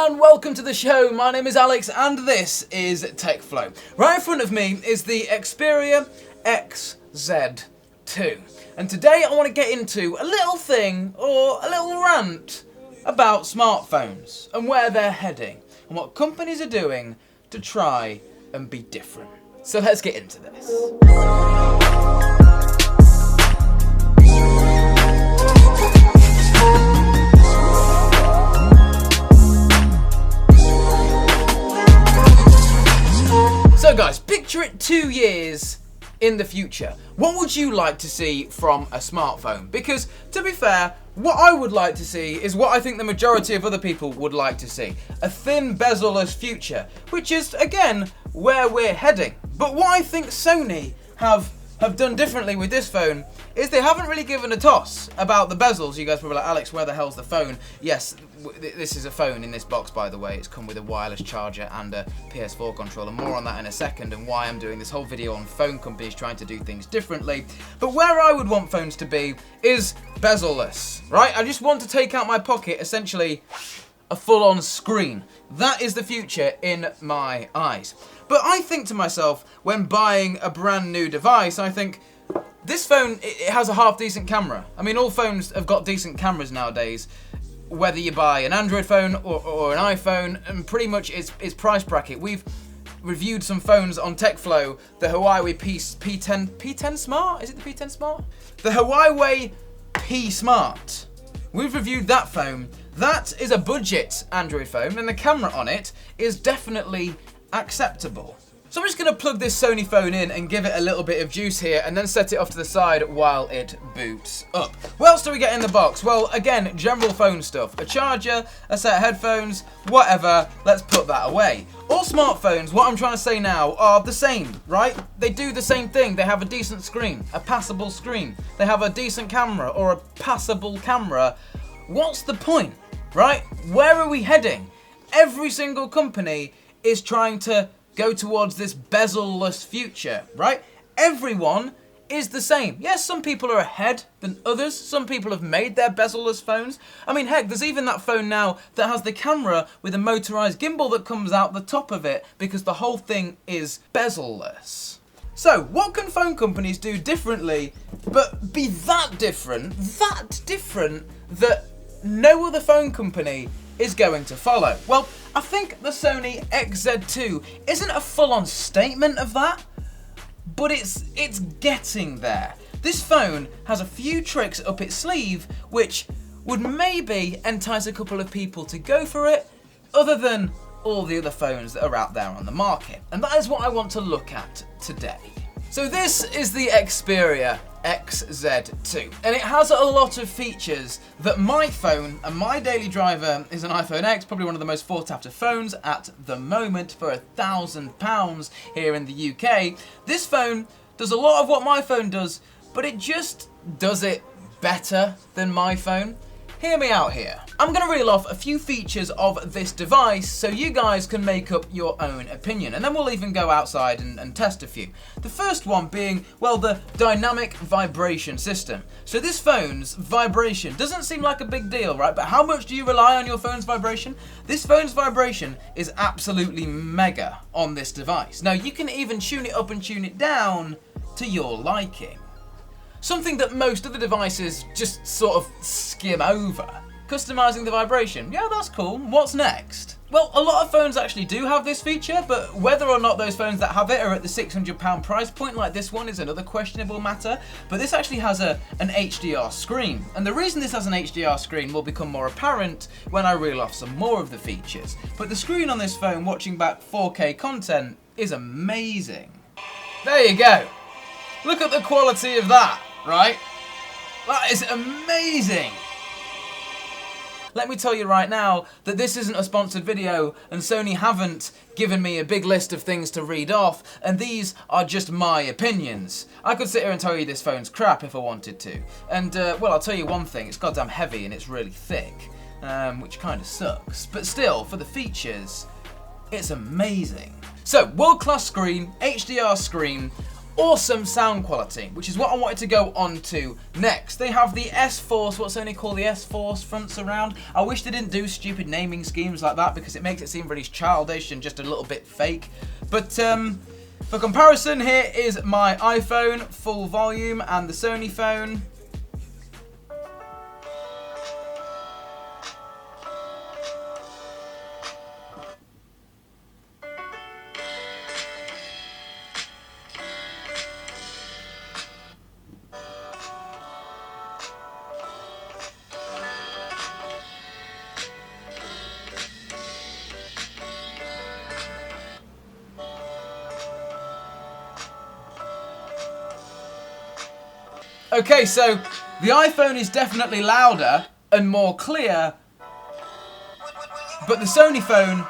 and welcome to the show. My name is Alex and this is TechFlow. Right in front of me is the Xperia XZ2. And today I want to get into a little thing, or a little rant, about smartphones and where they're heading and what companies are doing to try and be different. So let's get into this. So guys, picture it 2 years in the future. What would you like to see from a smartphone? Because, to be fair, what I would like to see is what I think the majority of other people would like to see. A thin, bezel-less future, which is, again, where we're heading. But what I think Sony have done differently with this phone is they haven't really given a toss about the bezels. You guys probably like, Alex, where the hell's the phone? Yes, this is a phone in this box, by the way. It's come with a wireless charger and a PS4 controller. More on that in a second, and why I'm doing this whole video on phone companies trying to do things differently. But where I would want phones to be is bezel-less, right? I just want to take out my pocket, essentially a full-on screen. That is the future in my eyes. But I think to myself, when buying a brand new device, I think, this phone, it has a half-decent camera. I mean, all phones have got decent cameras nowadays, whether you buy an Android phone or an iPhone, and pretty much it's price bracket. We've reviewed some phones on TechFlow, the Huawei P10 Smart? Is it the P10 Smart? The Huawei P Smart. We've reviewed that phone. That is a budget Android phone, and the camera on it is definitely acceptable. So I'm just going to plug this Sony phone in and give it a little bit of juice here and then set it off to the side while it boots up. What else do we get in the box? Well, again, general phone stuff. A charger, a set of headphones, whatever. Let's put that away. All smartphones, what I'm trying to say now, are the same, right? They do the same thing. They have a decent screen, a passable screen. They have a decent camera or a passable camera. What's the point, right? Where are we heading? Every single company is trying to go towards this bezel-less future, right? Everyone is the same. Yes, some people are ahead than others. Some people have made their bezel-less phones. I mean, heck, there's even that phone now that has the camera with a motorized gimbal that comes out the top of it because the whole thing is bezel-less. So, what can phone companies do differently, but be that different that no other phone company is going to follow? Well, I think the Sony XZ2 isn't a full-on statement of that, but it's getting there. This phone has a few tricks up its sleeve which would maybe entice a couple of people to go for it, other than all the other phones that are out there on the market. And that is what I want to look at today. So this is the Xperia XZ2, and it has a lot of features that my phone, and my daily driver is an iPhone X, probably one of the most sought after phones at the moment for £1,000 here in the UK. This phone does a lot of what my phone does, but it just does it better than my phone. Hear me out here. I'm going to reel off a few features of this device so you guys can make up your own opinion, and then we'll even go outside and test a few. The first one being, well, the dynamic vibration system. So this phone's vibration doesn't seem like a big deal, right? But how much do you rely on your phone's vibration? This phone's vibration is absolutely mega on this device. Now, you can even tune it up and tune it down to your liking. Something that most of the devices just sort of skim over. Customizing the vibration, yeah, that's cool. What's next? Well, a lot of phones actually do have this feature, but whether or not those phones that have it are at the £600 price point like this one is another questionable matter. But this actually has an HDR screen, and the reason this has an HDR screen will become more apparent when I reel off some more of the features. But the screen on this phone watching back 4K content is amazing. There you go. Look at the quality of that, right? That is amazing. Let me tell you right now that this isn't a sponsored video, and Sony haven't given me a big list of things to read off, and these are just my opinions. I could sit here and tell you this phone's crap if I wanted to. And, well, I'll tell you one thing, it's goddamn heavy and it's really thick, which kind of sucks. But still, for the features, it's amazing. So, world-class screen, HDR screen, awesome sound quality, which is what I wanted to go on to next. They have the S-Force, what Sony call the S-Force front surround. I wish they didn't do stupid naming schemes like that because it makes it seem really childish and just a little bit fake. But for comparison, here is my iPhone full volume and the Sony phone. Okay, so the iPhone is definitely louder and more clear, but the Sony phone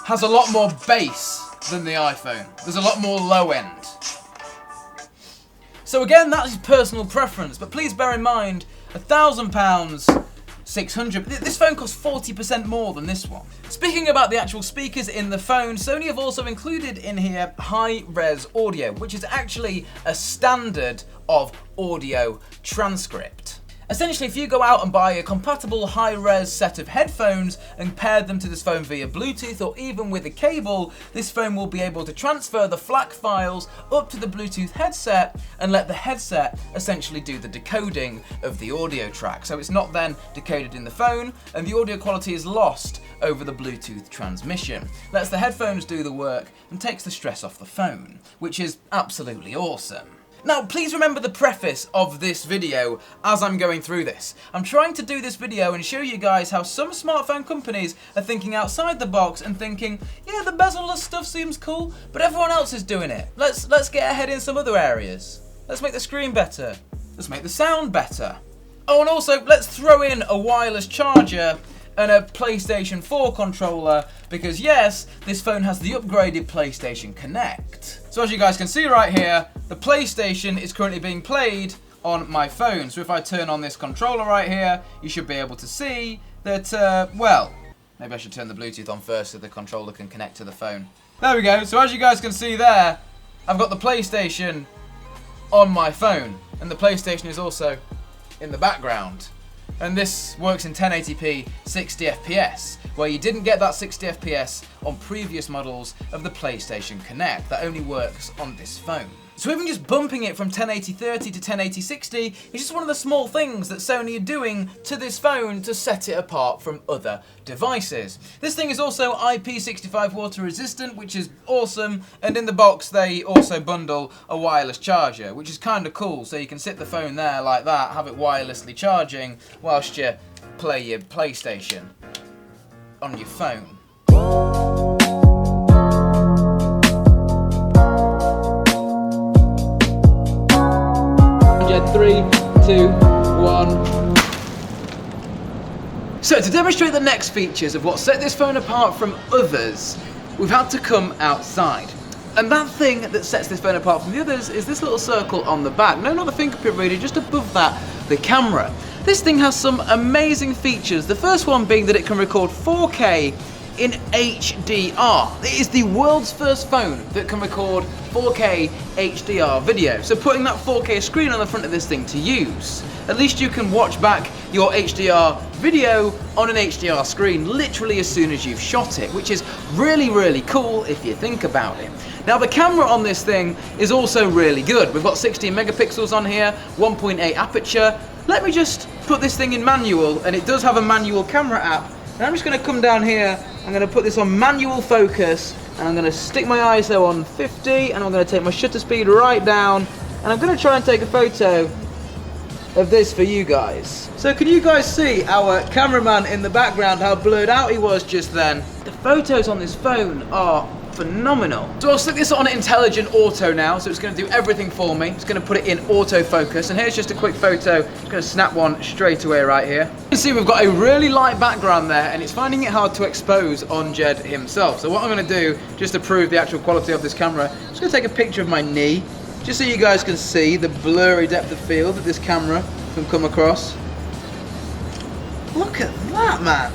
has a lot more bass than the iPhone. There's a lot more low end. So again, that's personal preference, but please bear in mind, £1,000, 600. This phone costs 40% more than this one. Speaking about the actual speakers in the phone, Sony have also included in here high-res audio, which is actually a standard of audio transcript. Essentially, if you go out and buy a compatible high-res set of headphones and pair them to this phone via Bluetooth or even with a cable, this phone will be able to transfer the FLAC files up to the Bluetooth headset and let the headset essentially do the decoding of the audio track. So it's not then decoded in the phone and the audio quality is lost over the Bluetooth transmission. Lets the headphones do the work and takes the stress off the phone, which is absolutely awesome. Now, please remember the preface of this video as I'm going through this. I'm trying to do this video and show you guys how some smartphone companies are thinking outside the box and thinking, yeah, the bezel-less stuff seems cool, but everyone else is doing it. Let's get ahead in some other areas. Let's make the screen better. Let's make the sound better. Oh, and also, let's throw in a wireless charger and a PlayStation 4 controller, because yes, this phone has the upgraded PlayStation Connect. So as you guys can see right here, the PlayStation is currently being played on my phone. So if I turn on this controller right here, you should be able to see that, well, maybe I should turn the Bluetooth on first so the controller can connect to the phone. There we go. So as you guys can see there, I've got the PlayStation on my phone, and the PlayStation is also in the background. And this works in 1080p 60 FPS, where you didn't get that 60 FPS on previous models of the PlayStation Connect. That only works on this phone. So even just bumping it from 1080-30 to 1080-60 is just one of the small things that Sony are doing to this phone to set it apart from other devices. This thing is also IP65 water resistant, which is awesome, and in the box they also bundle a wireless charger, which is kind of cool, so you can sit the phone there like that, have it wirelessly charging whilst you play your PlayStation on your phone. 3, 2, 1. So to demonstrate the next features of what set this phone apart from others, we've had to come outside. And that thing that sets this phone apart from the others is this little circle on the back. No, not the fingerprint reader, just above that, the camera. This thing has some amazing features. The first one being that it can record 4K in HDR. It is the world's first phone that can record 4K HDR video. So putting that 4K screen on the front of this thing to use, at least you can watch back your HDR video on an HDR screen literally as soon as you've shot it, which is really, really cool if you think about it. Now the camera on this thing is also really good. We've got 16 megapixels on here, 1.8 aperture. Let me just put this thing in manual, and it does have a manual camera app. And I'm just going to come down here, I'm going to put this on manual focus, and I'm going to stick my ISO on 50, and I'm going to take my shutter speed right down, and I'm going to try and take a photo of this for you guys. So can you guys see our cameraman in the background, how blurred out he was just then? The photos on this phone are phenomenal. So I'll stick this on intelligent auto now, so it's going to do everything for me. It's going to put it in autofocus, and here's just a quick photo. I'm going to snap one straight away right here. You can see we've got a really light background there, and it's finding it hard to expose on Jed himself. So what I'm going to do, just to prove the actual quality of this camera, I'm just going to take a picture of my knee, just so you guys can see the blurry depth of field that this camera can come across. Look at that, man.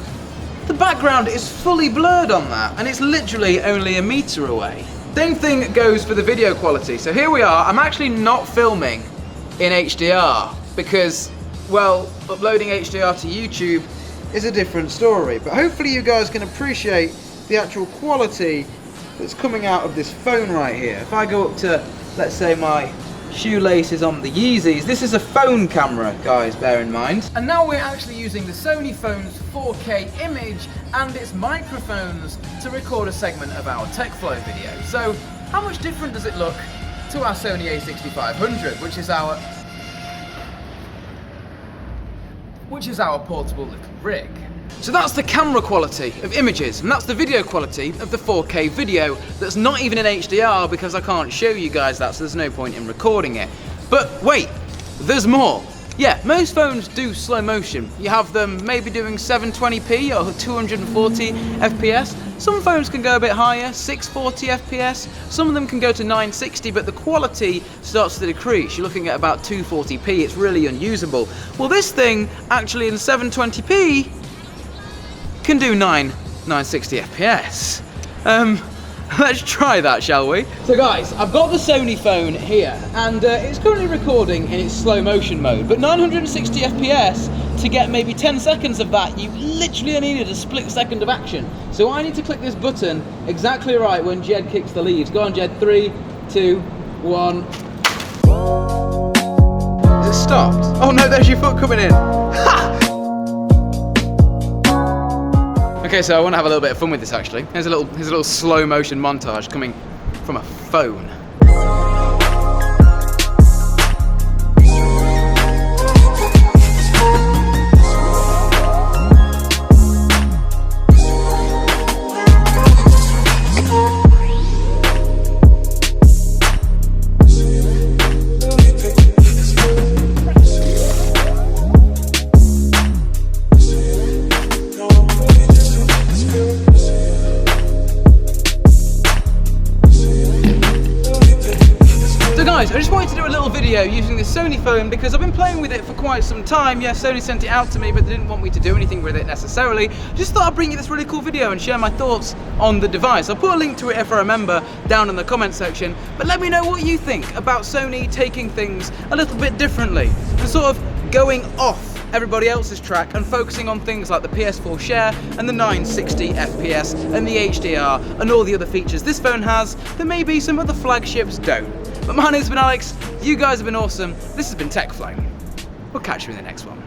The background is fully blurred on that, and it's literally only a meter away. Same thing goes for the video quality. So here we are, I'm actually not filming in HDR because, well, uploading HDR to YouTube is a different story. But hopefully you guys can appreciate the actual quality that's coming out of this phone right here. If I go up to, let's say, my shoelaces on the Yeezys, this is a phone camera, guys, bear in mind. And now we're actually using the Sony phone's 4K image and its microphones to record a segment of our TechFlow video. So how much different does it look to our Sony a6500, which is our portable little rig? So that's the camera quality of images, and that's the video quality of the 4K video that's not even in HDR because I can't show you guys that, so there's no point in recording it. But wait, there's more. Yeah, most phones do slow motion. You have them maybe doing 720p or 240 FPS. Some phones can go a bit higher, 640 FPS. Some of them can go to 960, but the quality starts to decrease. You're looking at about 240p, it's really unusable. Well, this thing, actually in 720p, can do 960 FPS. Let's try that, shall we? So guys, I've got the Sony phone here, and it's currently recording in its slow motion mode, but 960 FPS, to get maybe 10 seconds of that, you literally needed a split second of action. So I need to click this button exactly right when Jed kicks the leaves. Go on, Jed, 3, 2, 1. Is it stopped? Oh no, there's your foot coming in. Ha! Okay, so I want to have a little bit of fun with this actually. Here's a little slow motion montage coming from a phone. Guys, I just wanted to do a little video using this Sony phone because I've been playing with it for quite some time. Yeah, Sony sent it out to me, but they didn't want me to do anything with it necessarily. Just thought I'd bring you this really cool video and share my thoughts on the device. I'll put a link to it if I remember down in the comment section, but let me know what you think about Sony taking things a little bit differently and sort of going off everybody else's track and focusing on things like the PS4 share and the 960 FPS and the HDR and all the other features this phone has that maybe some other flagships don't. But my name's been Alex, you guys have been awesome, this has been TechFlow. We'll catch you in the next one.